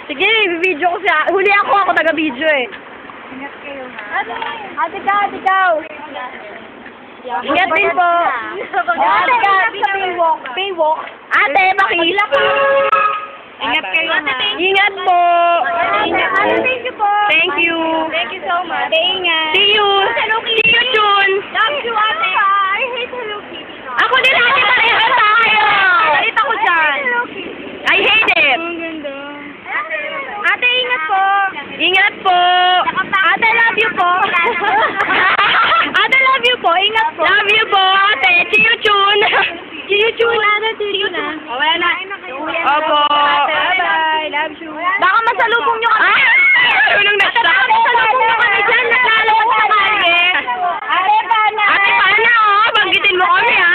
Sige, video ko siya. Huli ako taga-video eh. Ingat kayo ha. Ate ka. Ingat din po. Ate ka, paywalk. Ate, makilap po. Ingat kayo ha. Ingat po. Thank you po. Thank you. Thank you so much. Ingat. See you. See you soon. Love you, ate. I hate Hello Kitty. Ako din ate, pareho tayo. Galit ako dyan. I hate it. Ang ganda. Ate, ingat po. Ingat po. Ate, love you po. Ate, love you po. Ingat po. Love you po, ate. See you soon. See you soon. See you na. Wala na. Opo. Bye-bye. Love you. Baka masalubong nyo kami. Tulong na siya. Baka masalubong nyo kami dyan. Naglalawag sa kalye. Ate, paano? Ate, paano oh? Banggitin mo kami ha.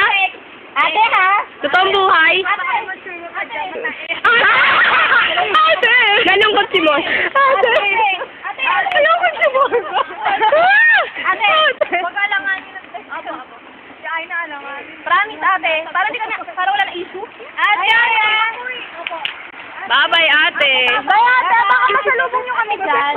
Ate, ha? Totoong buhay. Ate! Ganun ko si Mon. Ate! Ayoko si Mon. Ate, huwag ka alanganin. Opo. Ay na alanganin. Promise, ate. Para wala na issue. Ate! Bye-bye, ate. Bye, ate. Baka masalubong nyo kami dyan.